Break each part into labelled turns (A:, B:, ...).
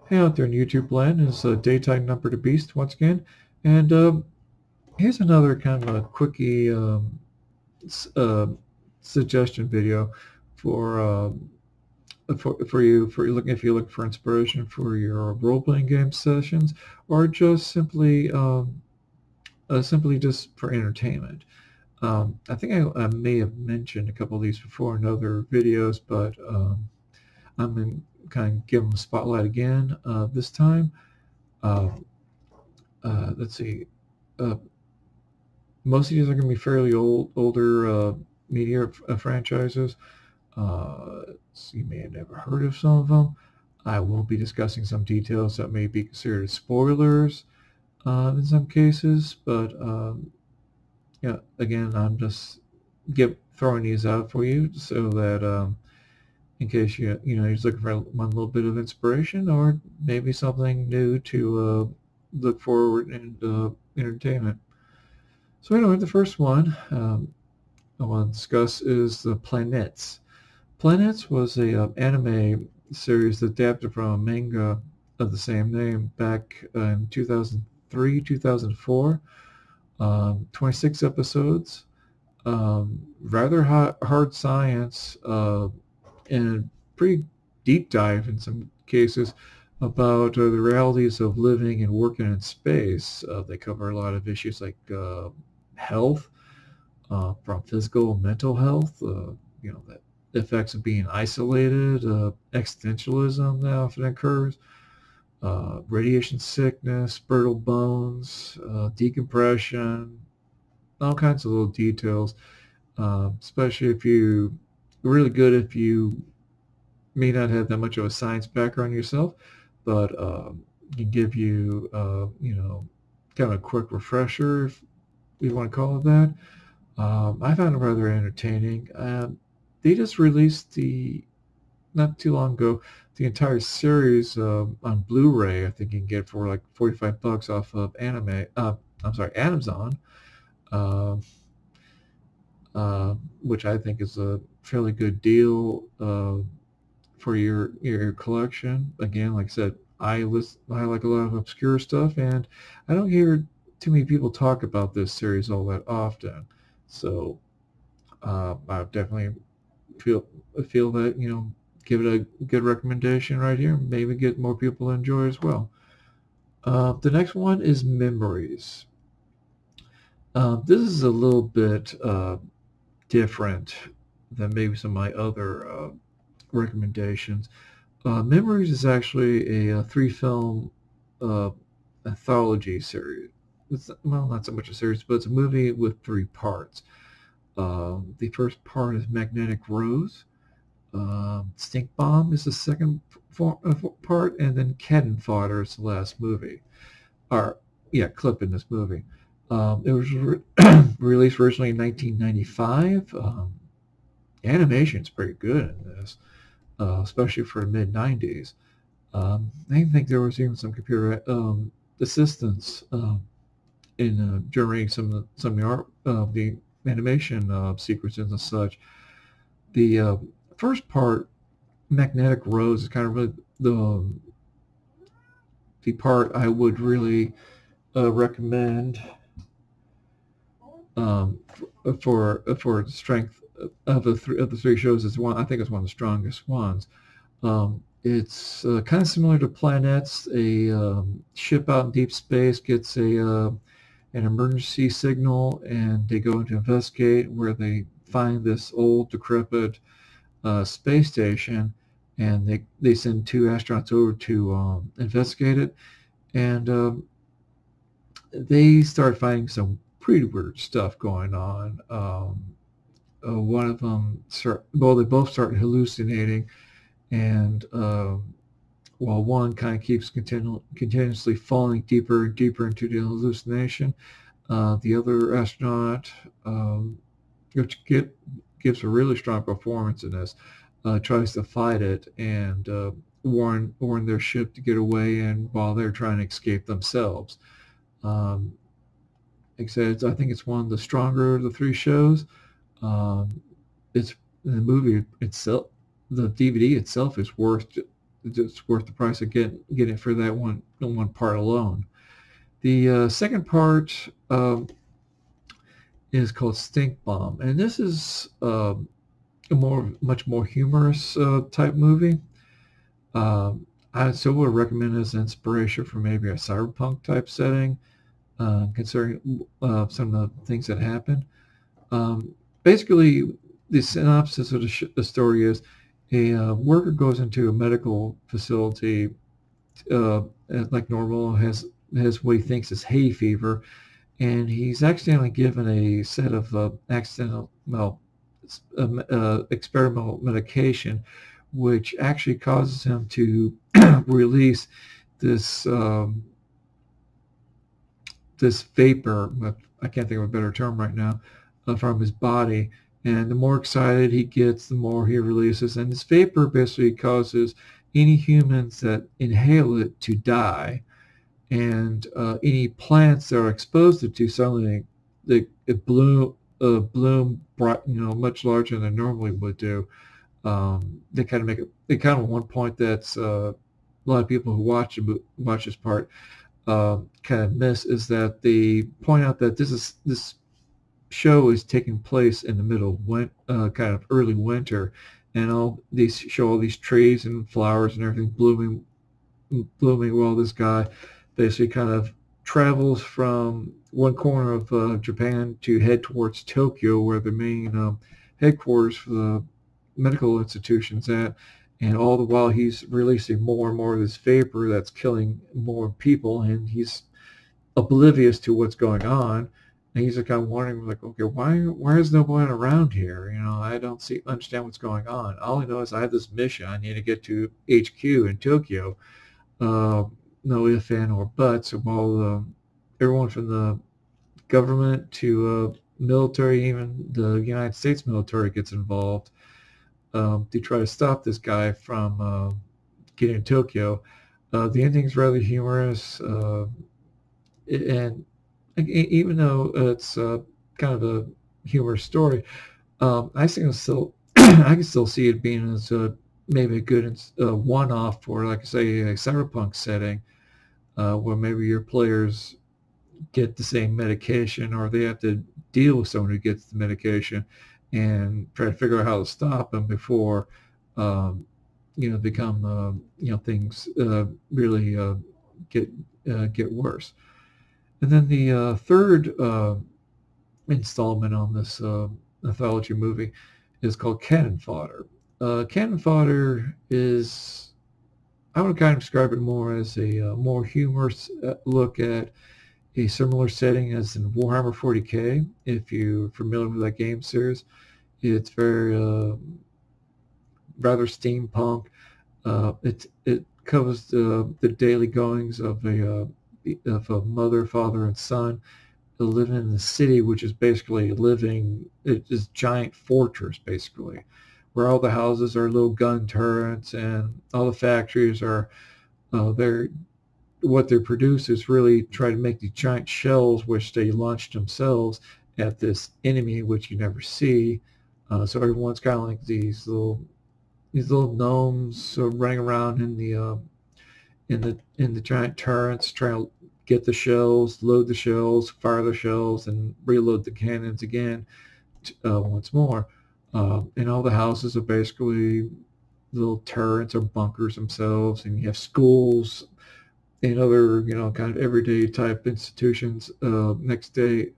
A: Hey out there in YouTube land, it's Daytime Number to Beast once again, and here's another kind of a quickie suggestion video for you if you're looking for inspiration for your role-playing game sessions, or just simply just for entertainment. I think I may have mentioned a couple of these before in other videos, but I'm going to kind of give them a spotlight again this time. Let's see. Most of these are going to be fairly older media franchises. So you may have never heard of some of them. I will be discussing some details that may be considered spoilers in some cases, but yeah, again, I'm just throwing these out for you so that in case you're just looking for one little bit of inspiration or maybe something new to look forward and entertainment. So anyway, the first one I want to discuss is the Planētes. Planētes was a anime series adapted from a manga of the same name back in 2003, 2004. 26 episodes, rather hard science, and pretty deep dive in some cases about the realities of living and working in space. They cover a lot of issues like health, from physical and mental health, the effects of being isolated, existentialism that often occurs, radiation sickness, brittle bones, decompression, all kinds of little details, especially if you really good if you may not have that much of a science background yourself, but can give you kind of a quick refresher, if you want to call it that. I found it rather entertaining. They just released not too long ago the entire series on Blu-ray. I think you can get it for like $45 off of Amazon, which I think is a fairly good deal for your collection. Again, like I said, I like a lot of obscure stuff, and I don't hear too many people talk about this series all that often. So I definitely feel that give it a good recommendation right here. Maybe get more people to enjoy as well. The next one is Memories. This is a little bit different than maybe some of my other recommendations. Memories is actually a three-film anthology series. Well, not so much a series, but it's a movie with three parts. The first part is Magnetic Rose. Stink Bomb is the second part, and then Cannon Fodder is the last movie, clip in this movie. It was released originally in 1995. Animation is pretty good in this, especially for the mid-90s. I think there was even some computer assistance in generating some of the art, the animation sequences and such. The first part, Magnetic Rose, is kind of really the part I would really recommend for the strength of the three shows. I think it's one of the strongest ones. It's kind of similar to Planētes. A ship out in deep space gets an emergency signal, and they go to investigate, where they find this old, decrepit space station, and they send two astronauts over to investigate it, and they start finding some pretty weird stuff going on. One of them, they both start hallucinating, and while one kind of keeps continuously falling deeper and deeper into the hallucination, the other astronaut, which gives a really strong performance in this, tries to fight it and warn their ship to get away, and while they're trying to escape themselves. Like I said, I think it's one of the stronger of the three shows. It's the movie itself, the DVD itself is worth it's worth the price of getting it for that one part alone. The second part is called Stink Bomb, and this is a much more humorous type movie. I still would recommend it as an inspiration for maybe a cyberpunk type setting, considering some of the things that happen. Basically, the synopsis of the story is a worker goes into a medical facility like normal, has what he thinks is hay fever, and he's accidentally given a set of experimental medication, which actually causes him to release this this vapor. I can't think of a better term right now, from his body. And the more excited he gets, the more he releases. And this vapor basically causes any humans that inhale it to die. And any plants that are exposed to suddenly they bloom bright, much larger than they normally would do. They kind of one point that's a lot of people who watch this part kind of miss, is that they point out that this show is taking place in the middle of kind of early winter, and they show all these trees and flowers and everything blooming while this guy basically kind of travels from one corner of Japan to head towards Tokyo, where the main headquarters for the medical institution's at, and all the while he's releasing more and more of this vapor that's killing more people, and he's oblivious to what's going on. And he's kind of wondering, like, okay, why is nobody around here? I don't understand what's going on. All I know is I have this mission. I need to get to HQ in Tokyo. No ifs, ands, or buts. Everyone from the government to military, even the United States military gets involved to try to stop this guy from getting to Tokyo. The ending's rather humorous, and even though it's kind of a humorous story, I can still see it being as maybe a good one-off for, like I say, a cyberpunk setting, where maybe your players get the same medication, or they have to deal with someone who gets the medication and try to figure out how to stop them before become things really get worse. And then the third installment on this anthology movie is called Cannon Fodder. Cannon Fodder is, I would kind of describe it more as a more humorous look at a similar setting as in Warhammer 40k. If you're familiar with that game series, it's very rather steampunk. It covers the daily goings of a mother, father, and son living in the city, which is basically it's this giant fortress, basically, where all the houses are little gun turrets, and all the factories are what they produce is really try to make these giant shells, which they launch themselves at this enemy, which you never see. So everyone's kind of like these little gnomes running around in the giant turrets, trying to get the shells, load the shells, fire the shells, and reload the cannons again once more. And all the houses are basically little turrets or bunkers themselves, and you have schools and other kind of everyday type institutions right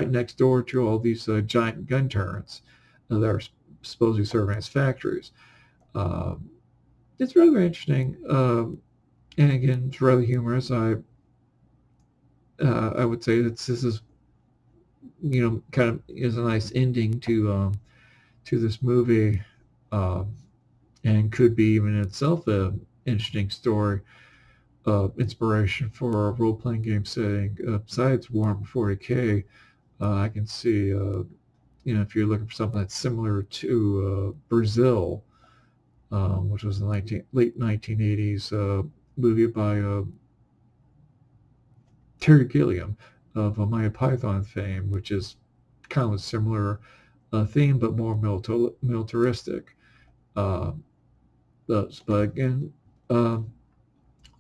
A: next door to all these giant gun turrets that are supposedly serving as factories. It's rather interesting, and again, it's rather humorous. I would say that this is kind of is a nice ending to this movie, and could be even in itself an interesting story, inspiration for a role-playing game setting. Besides Warhammer 40k, I can see if you're looking for something that's similar to Brazil, which was the late 1980s movie by Terry Gilliam of Monty Python fame, which is kind of a similar theme, but more militaristic. but again,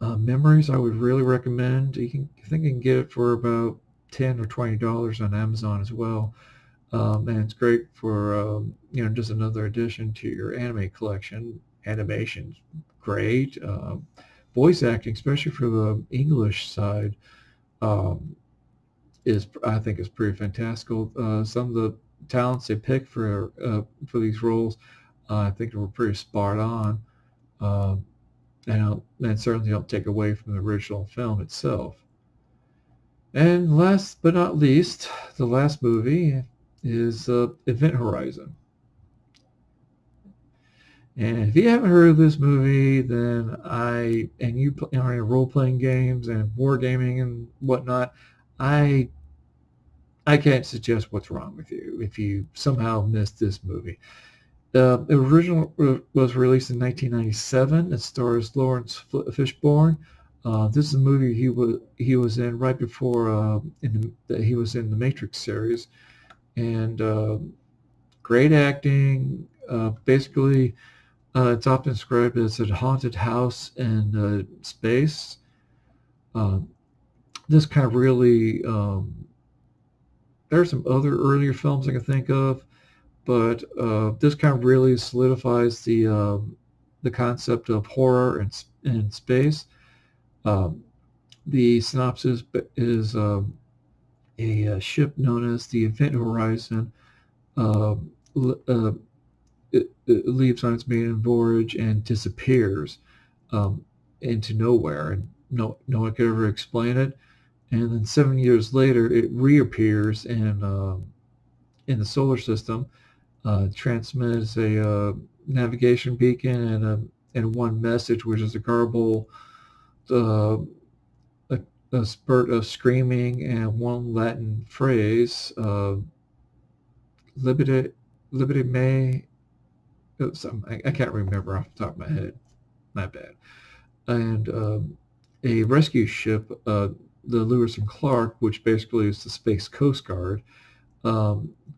A: Memories I would really recommend. I think you can get it for about $10 or $20 on Amazon as well. And it's great for just another addition to your anime collection. Animation's great. Voice acting, especially for the English side, I think is pretty fantastical. Some of the talents they pick for these roles, I think were pretty spot on. And certainly don't take away from the original film itself. And last but not least, the last movie is Event Horizon. And if you haven't heard of this movie, then you are in role-playing games and wargaming and whatnot, I can't suggest what's wrong with you if you somehow missed this movie. The original was released in 1997. It stars Lawrence Fishburne. This is a movie he was in right before he was in the Matrix series, and great acting. Basically, it's often described as a haunted house in space. This kind of really there are some other earlier films I can think of, but this kind of really solidifies the concept of horror in space. The synopsis is a ship known as the Event Horizon it leaves on its maiden voyage and disappears into nowhere, and no one could ever explain it. And then 7 years later, it reappears in the solar system. Transmits a navigation beacon and one message, which is a garbled a spurt of screaming and one Latin phrase, "Libide me." I can't remember off the top of my head. My bad. And a rescue ship, the Lewis and Clark, which basically is the Space Coast Guard,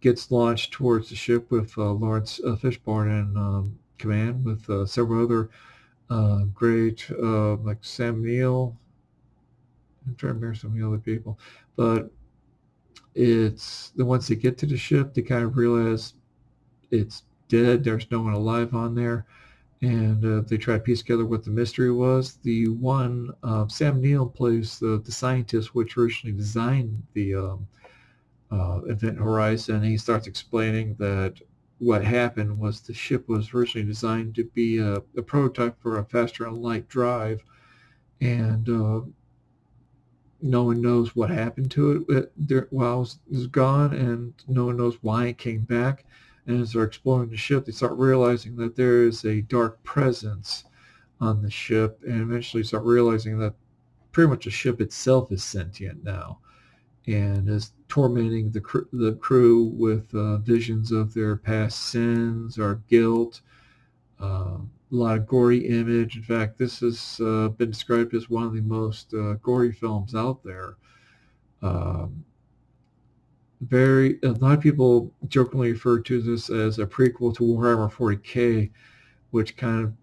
A: gets launched towards the ship with Lawrence Fishburne in command, with several other great, like Sam Neill. I'm trying to remember some of the other people, but once they get to the ship, they kind of realize it's dead. There's no one alive on there, and they try to piece together what the mystery was. The one Sam Neill plays the scientist which originally designed the Event Horizon. He starts explaining that what happened was the ship was originally designed to be a prototype for a faster than light drive, and no one knows what happened to it while it was gone, and no one knows why it came back. And as they're exploring the ship, they start realizing that there is a dark presence on the ship, and eventually start realizing that pretty much the ship itself is sentient now, and is tormenting the crew with visions of their past sins or guilt. A lot of gory image. In fact, this has been described as one of the most gory films out there. A lot of people jokingly refer to this as a prequel to Warhammer 40K, which kind of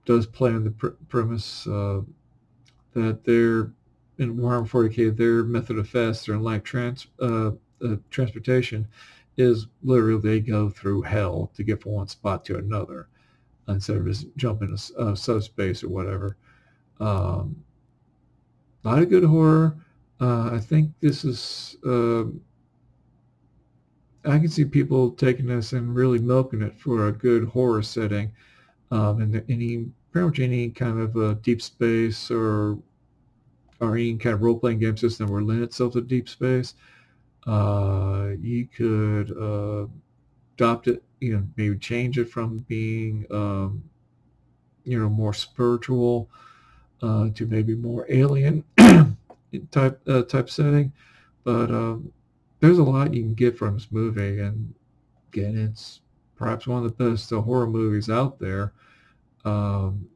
A: does play on the premise that in Warhammer 40K, their method of faster and light transportation is literally they go through hell to get from one spot to another, instead of just jumping into subspace or whatever. A lot of good horror. I think this is... I can see people taking this and really milking it for a good horror setting. And pretty much any kind of deep space or any kind of role-playing game system will lend itself to deep space. You could adopt it, maybe change it from being, more spiritual to maybe more alien type setting. But there's a lot you can get from this movie, and again, it's perhaps one of the best horror movies out there. And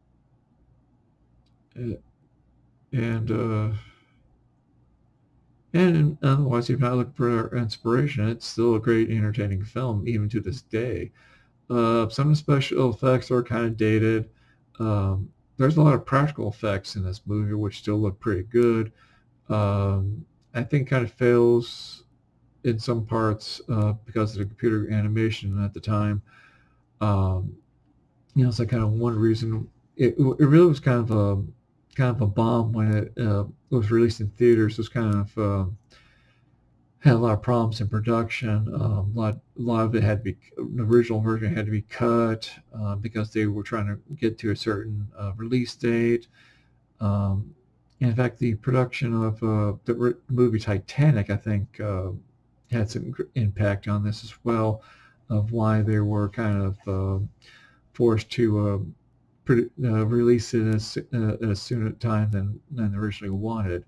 A: otherwise, if you're not looking for inspiration, it's still a great, entertaining film, even to this day. Some of the special effects are kind of dated. there's a lot of practical effects in this movie which still look pretty good. I think kind of fails in some parts because of the computer animation at the time. It's like kind of one reason it really was kind of a bomb when it was released in theaters. It was kind of had a lot of problems in production. A lot of it had to be, the original version had to be cut because they were trying to get to a certain release date. In fact, the production of the movie Titanic, I think, had some impact on this as well, of why they were kind of forced to release it as soon a time than originally wanted.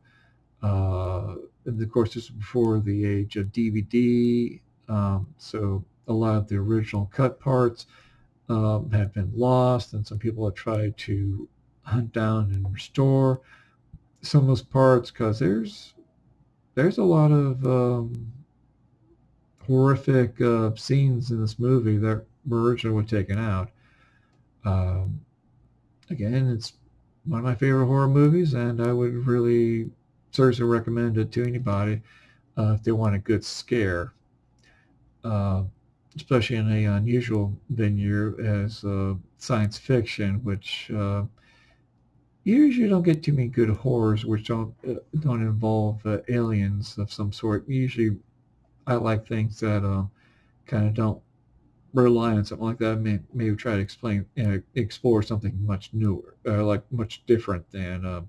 A: And of course, this was before the age of DVD, so a lot of the original cut parts have been lost, and some people have tried to hunt down and restore some of those parts, because there's a lot of horrific scenes in this movie that were originally taken out. Again, it's one of my favorite horror movies, and I would really seriously recommend it to anybody if they want a good scare, especially in a unusual venue as science fiction, which usually don't get too many good horrors which don't involve aliens of some sort. Usually I like things that kind of don't rely on something like that. Maybe try to explore something much newer, like much different than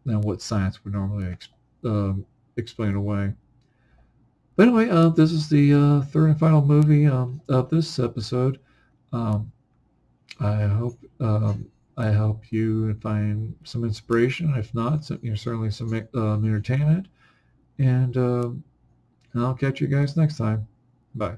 A: what science would normally explain away. But anyway, this is the third and final movie of this episode. I hope you find some inspiration. If not, certainly some entertainment. And I'll catch you guys next time. Bye.